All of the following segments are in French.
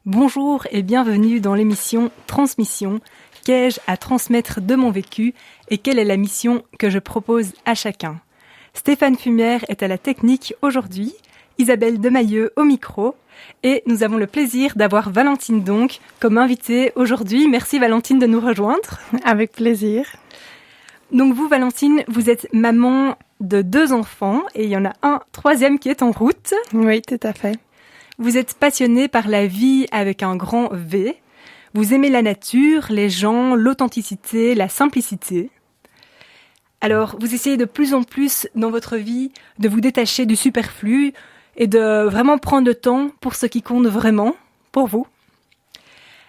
Bonjour et bienvenue dans l'émission Transmission. Qu'ai-je à transmettre de mon vécu et quelle est la mission que je propose à chacun? Stéphane Fumière est à la technique aujourd'hui, Isabelle Demailleux au micro et nous avons le plaisir d'avoir Valentine donc comme invitée aujourd'hui. Merci Valentine de nous rejoindre. Avec plaisir. Donc vous Valentine, vous êtes maman de 2 enfants et il y en a un troisième qui est en route. Oui, tout à fait. Vous êtes passionnée par la vie avec un grand V. Vous aimez la nature, les gens, l'authenticité, la simplicité. Alors, vous essayez de plus en plus dans votre vie de vous détacher du superflu et de vraiment prendre le temps pour ce qui compte vraiment, pour vous.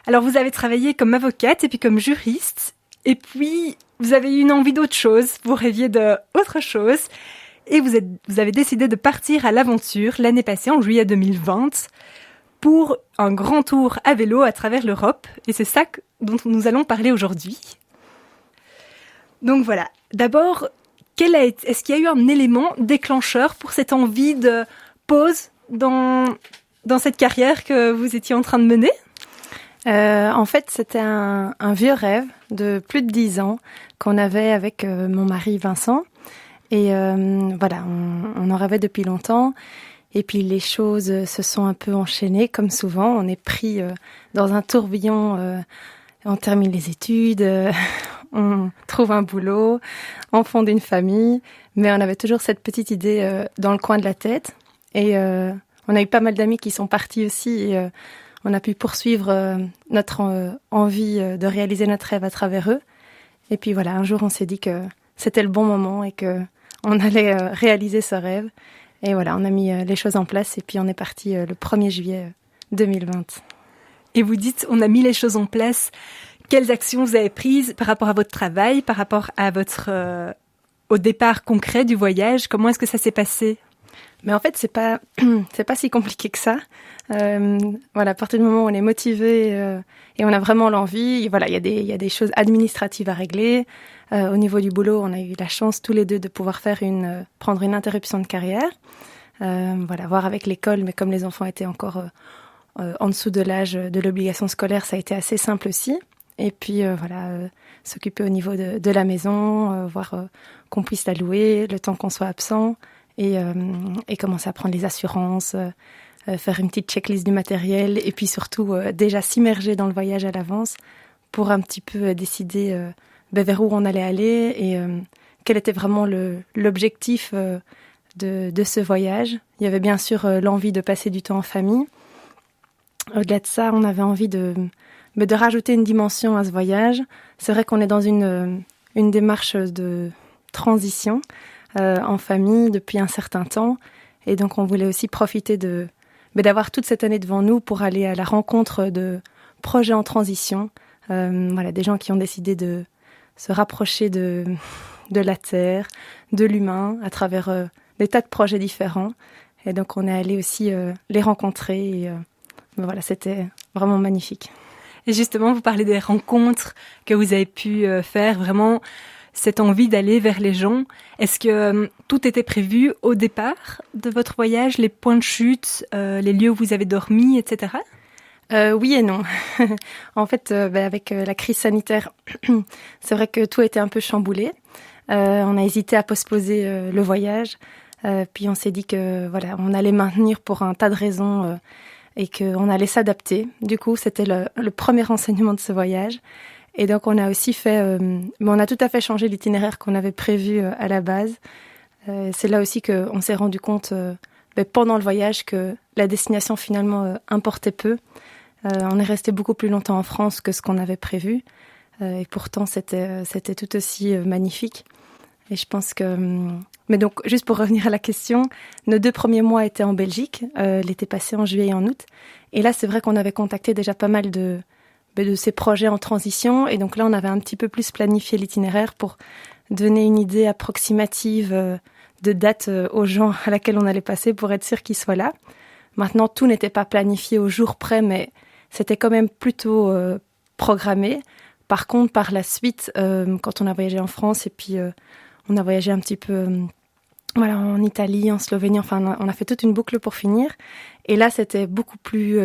Alors, vous avez travaillé comme avocate et puis comme juriste. Et puis, vous avez eu une envie d'autre chose. Vous rêviez d'autre chose. Et vous avez décidé de partir à l'aventure l'année passée, en juillet 2020, pour un grand tour à vélo à travers l'Europe. Et c'est ça dont nous allons parler aujourd'hui. Donc voilà. D'abord, est-ce qu'il y a eu un élément déclencheur pour cette envie de pause dans cette carrière que vous étiez en train de mener ? En fait, c'était un vieux rêve de plus de 10 ans qu'on avait avec mon mari Vincent. Et voilà, on en rêvait depuis longtemps. Et puis les choses se sont un peu enchaînées, comme souvent. On est pris dans un tourbillon. On termine les études, on trouve un boulot, on fonde une famille. Mais on avait toujours cette petite idée dans le coin de la tête. Et on a eu pas mal d'amis qui sont partis aussi. Et on a pu poursuivre notre envie de réaliser notre rêve à travers eux. Et puis voilà, un jour on s'est dit que c'était le bon moment et que on allait réaliser ce rêve. Et voilà, on a mis les choses en place et puis on est parti le 1er juillet 2020. Et vous dites, on a mis les choses en place. Quelles actions vous avez prises par rapport à votre travail, par rapport à au départ concret du voyage? Comment est-ce que ça s'est passé? Mais en fait, c'est pas si compliqué que ça. Voilà, à partir du moment où on est motivé et on a vraiment l'envie, voilà, il y a des choses administratives à régler. Au niveau du boulot, on a eu la chance tous les deux de pouvoir prendre une interruption de carrière. Voilà, voir avec l'école, mais comme les enfants étaient encore en dessous de l'âge de l'obligation scolaire, ça a été assez simple aussi. Et puis voilà, s'occuper au niveau de la maison, voir qu'on puisse la louer, le temps qu'on soit absent, et commencer à prendre les assurances, faire une petite checklist du matériel, et puis surtout déjà s'immerger dans le voyage à l'avance pour un petit peu décider vers où on allait aller et quel était vraiment l'objectif de ce voyage. Il y avait bien sûr l'envie de passer du temps en famille. Au-delà de ça, on avait envie de rajouter une dimension à ce voyage. C'est vrai qu'on est dans une démarche de transition en famille depuis un certain temps. Et donc, on voulait aussi profiter d'avoir toute cette année devant nous pour aller à la rencontre de projets en transition. Voilà, des gens qui ont décidé de se rapprocher de la terre, de l'humain, à travers des tas de projets différents. Et donc, on est allé aussi les rencontrer. Et voilà, c'était vraiment magnifique. Et justement, vous parlez des rencontres que vous avez pu faire, vraiment cette envie d'aller vers les gens. Est-ce que tout était prévu au départ de votre voyage, les points de chute, les lieux où vous avez dormi, etc. Oui et non. En fait, avec la crise sanitaire, c'est vrai que tout a été un peu chamboulé. On a hésité à postposer le voyage. Puis on s'est dit que voilà, on allait maintenir pour un tas de raisons et qu'on allait s'adapter. Du coup, c'était le premier enseignement de ce voyage. Et donc, on a aussi on a tout à fait changé l'itinéraire qu'on avait prévu à la base. C'est là aussi qu'on s'est rendu compte pendant le voyage que la destination finalement importait peu. On est resté beaucoup plus longtemps en France que ce qu'on avait prévu. Et pourtant, c'était tout aussi magnifique. Et je pense que... Mais donc, juste pour revenir à la question, nos 2 premiers mois étaient en Belgique, l'été passé en juillet et en août. Et là, c'est vrai qu'on avait contacté déjà pas mal de ces projets en transition. Et donc là, on avait un petit peu plus planifié l'itinéraire pour donner une idée approximative de date aux gens à laquelle on allait passer pour être sûr qu'ils soient là. Maintenant, tout n'était pas planifié au jour près, mais c'était quand même plutôt programmé. Par contre, par la suite, quand on a voyagé en France et puis on a voyagé un petit peu voilà, en Italie, en Slovénie, enfin on a fait toute une boucle pour finir. Et là, c'était beaucoup plus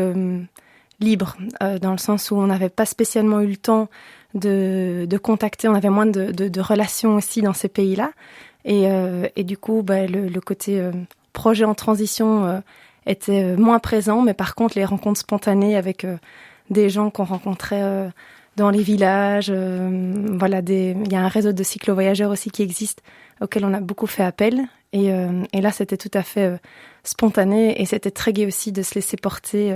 libre, dans le sens où on n'avait pas spécialement eu le temps de contacter, on avait moins de relations aussi dans ces pays-là. Et du coup, le côté projet en transition était moins présent, mais par contre, les rencontres spontanées avec des gens qu'on rencontrait dans les villages, il y a un réseau de cyclo-voyageurs aussi qui existe, auquel on a beaucoup fait appel. Et là, c'était tout à fait spontané, et c'était très gai aussi de se laisser porter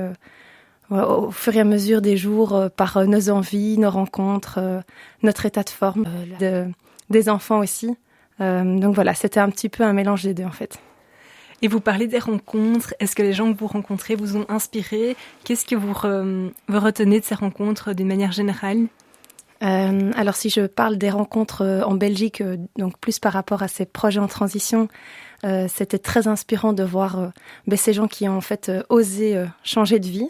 au fur et à mesure des jours par nos envies, nos rencontres, notre état de forme, des enfants aussi. Donc voilà, c'était un petit peu un mélange des deux en fait. Et vous parlez des rencontres. Est-ce que les gens que vous rencontrez vous ont inspiré? Qu'est-ce que vous retenez de ces rencontres d'une manière générale? Alors si je parle des rencontres en Belgique, donc plus par rapport à ces projets en transition, c'était très inspirant de voir ces gens qui ont en fait osé changer de vie,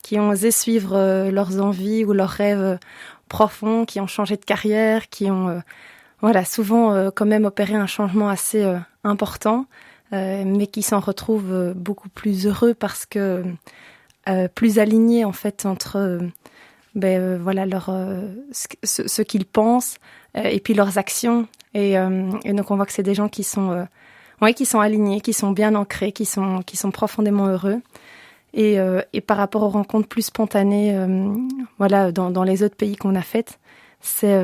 qui ont osé suivre leurs envies ou leurs rêves profonds, qui ont changé de carrière, qui ont souvent quand même opéré un changement assez important, mais qui s'en retrouvent beaucoup plus heureux parce que plus alignés en fait entre ce qu'ils pensent et puis leurs actions. Et donc on voit que c'est des gens qui sont alignés, qui sont bien ancrés, qui sont profondément heureux. Et par rapport aux rencontres plus spontanées, dans les autres pays qu'on a faites, c'est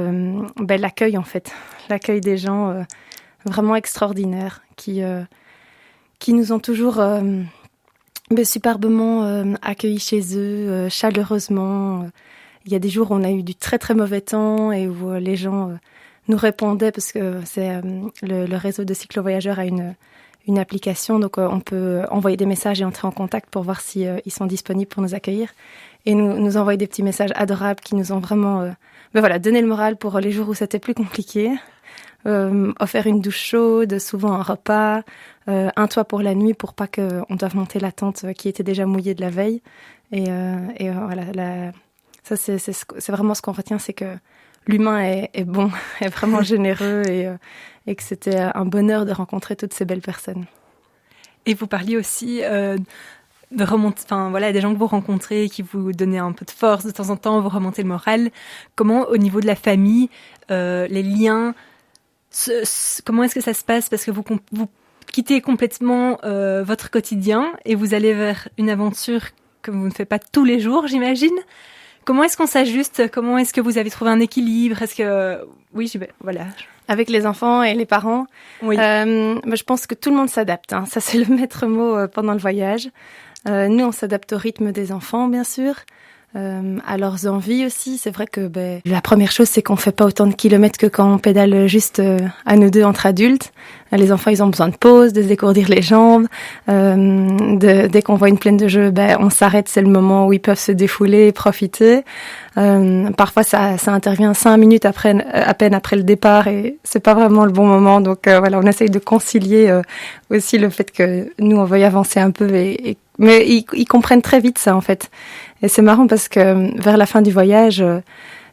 l'accueil en fait, l'accueil des gens vraiment extraordinaires qui nous ont toujours superbement accueillis chez eux, chaleureusement. Il y a des jours où on a eu du très très mauvais temps et où les gens nous répondaient parce que c'est le réseau de cyclo-voyageurs a une application, donc on peut envoyer des messages et entrer en contact pour voir si ils sont disponibles pour nous accueillir et nous envoyer des petits messages adorables qui nous ont vraiment donné le moral pour les jours où c'était plus compliqué. Offert une douche chaude, souvent un repas, un toit pour la nuit pour pas qu'on doive monter la tente qui était déjà mouillée de la veille. Ça c'est vraiment ce qu'on retient, c'est que l'humain est bon, est vraiment généreux et que c'était un bonheur de rencontrer toutes ces belles personnes. Et vous parliez aussi de remonter, des gens que vous rencontrez qui vous donnaient un peu de force de temps en temps, vous remontez le moral. Comment au niveau de la famille, les liens, comment est-ce que ça se passe? Parce que vous quittez complètement votre quotidien et vous allez vers une aventure que vous ne faites pas tous les jours, j'imagine. Comment est-ce qu'on s'ajuste? Comment est-ce que vous avez trouvé un équilibre? Est-ce que... Oui, voilà. Avec les enfants et les parents, oui. Je pense que tout le monde s'adapte. Ça, c'est le maître mot pendant le voyage. Nous, on s'adapte au rythme des enfants, bien sûr. À leurs envies aussi. C'est vrai que la première chose, c'est qu'on fait pas autant de kilomètres que quand on pédale juste à nous deux entre adultes. Les enfants, ils ont besoin de pause, de se dégourdir les jambes. Dès qu'on voit une plaine de jeux, on s'arrête, c'est le moment où ils peuvent se défouler et profiter. Parfois, ça intervient 5 minutes à peine après le départ et c'est pas vraiment le bon moment. Donc on essaye de concilier aussi le fait que nous, on veuille avancer un peu mais ils comprennent très vite ça, en fait. Et c'est marrant parce que vers la fin du voyage,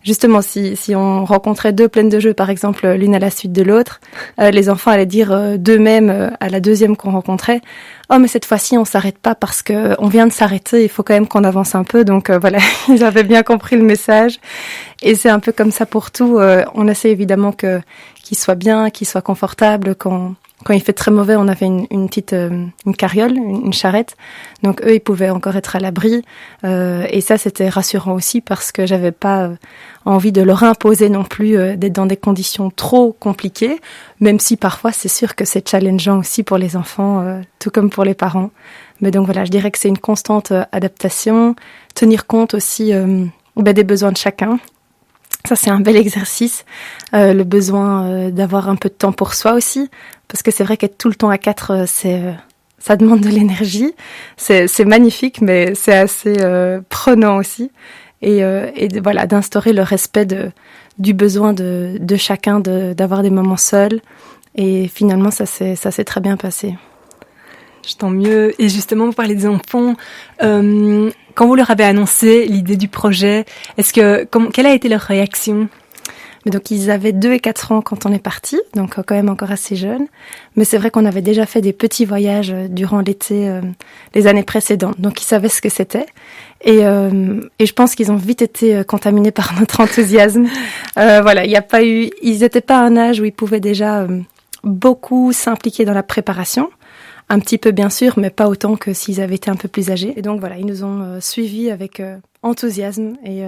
justement, si on rencontrait 2 plaines de jeux, par exemple, l'une à la suite de l'autre, les enfants allaient dire d'eux-mêmes à la deuxième qu'on rencontrait, « Oh, mais cette fois-ci, on s'arrête pas parce que on vient de s'arrêter, il faut quand même qu'on avance un peu. » Donc ils avaient bien compris le message. Et c'est un peu comme ça pour tout. On essaie évidemment qu'ils soient bien, qu'ils soient confortables. Quand il fait très mauvais, on avait une petite une carriole, une charrette. Donc eux, ils pouvaient encore être à l'abri. Et ça, c'était rassurant aussi parce que j'avais pas envie de leur imposer non plus d'être dans des conditions trop compliquées. Même si parfois, c'est sûr que c'est challengeant aussi pour les enfants, tout comme pour les parents. Mais donc je dirais que c'est une constante adaptation. Tenir compte aussi des besoins de chacun. Ça, c'est un bel exercice. Le besoin d'avoir un peu de temps pour soi aussi. Parce que c'est vrai qu'être tout le temps à 4, ça demande de l'énergie. C'est magnifique, mais c'est assez prenant aussi. Et d'instaurer le respect du besoin de chacun d'avoir des moments seuls. Et finalement, ça s'est très bien passé. Tant mieux. Et justement, vous parlez des enfants. Quand vous leur avez annoncé l'idée du projet, quelle a été leur réaction? Mais donc ils avaient 2 et 4 ans quand on est parti, donc quand même encore assez jeunes. Mais c'est vrai qu'on avait déjà fait des petits voyages durant l'été les années précédentes, donc ils savaient ce que c'était. Et je pense qu'ils ont vite été contaminés par notre enthousiasme. Voilà, il y a pas eu, ils n'étaient pas à un âge où ils pouvaient déjà beaucoup s'impliquer dans la préparation. Un petit peu bien sûr, mais pas autant que s'ils avaient été un peu plus âgés. Et donc voilà, ils nous ont suivis avec enthousiasme et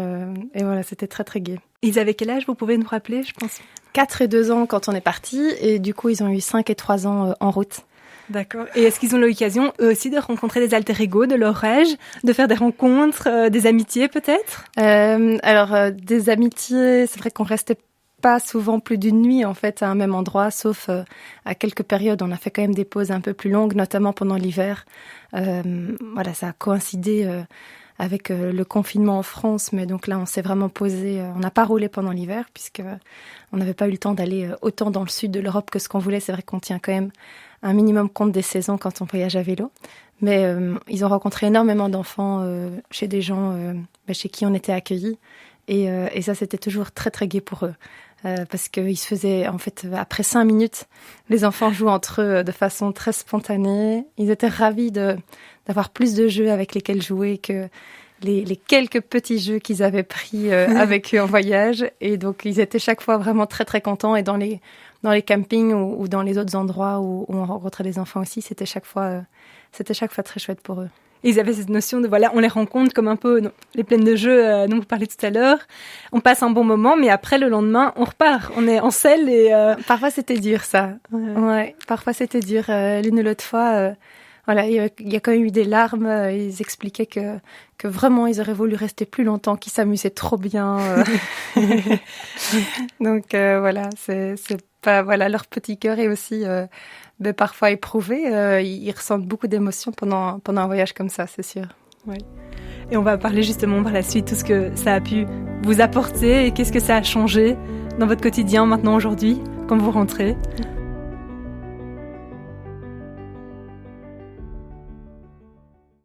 voilà, c'était très très gai. Ils avaient quel âge, vous pouvez nous rappeler, je pense? 4 et 2 ans quand on est parti et du coup ils ont eu 5 et 3 ans en route. D'accord. Et est-ce qu'ils ont eu l'occasion, eux aussi, de rencontrer des alter ego de leur âge, de faire des rencontres, des amitiés peut-être? Alors des amitiés, c'est vrai qu'on restait pas souvent plus d'une nuit en fait à un même endroit, sauf à quelques périodes. On a fait quand même des pauses un peu plus longues, notamment pendant l'hiver. Voilà, ça a coïncidé avec le confinement en France, mais donc là on s'est vraiment posé. On n'a pas roulé pendant l'hiver puisque on n'avait pas eu le temps d'aller autant dans le sud de l'Europe que ce qu'on voulait. C'est vrai qu'on tient quand même un minimum compte des saisons quand on voyage à vélo. Mais ils ont rencontré énormément d'enfants chez des gens chez qui on était accueillis. Et ça, c'était toujours très, très gai pour eux. Parce qu'ils se faisaient, en fait, après 5 minutes, les enfants jouent entre eux de façon très spontanée. Ils étaient ravis d'avoir plus de jeux avec lesquels jouer que les quelques petits jeux qu'ils avaient pris avec eux en voyage. Et donc, ils étaient chaque fois vraiment très, très contents. Et dans les campings ou dans les autres endroits où on rencontrait les enfants aussi, c'était chaque fois très chouette pour eux. Et ils avaient cette notion de, voilà, on les rencontre comme un peu les plaines de jeux dont vous parlez tout à l'heure. On passe un bon moment, mais après, le lendemain, on repart. On est en selle et... Parfois, c'était dur, ça. Ouais, parfois, c'était dur. L'une ou l'autre fois, voilà, il y a quand même eu des larmes. Ils expliquaient que vraiment, ils auraient voulu rester plus longtemps, qu'ils s'amusaient trop bien. Donc, voilà, c'est pas... Voilà, leur petit cœur est aussi... parfois éprouvé, ils ressentent beaucoup d'émotions pendant un voyage comme ça, c'est sûr. Oui. Et on va parler justement par la suite tout ce que ça a pu vous apporter et qu'est-ce que ça a changé dans votre quotidien maintenant aujourd'hui quand vous rentrez.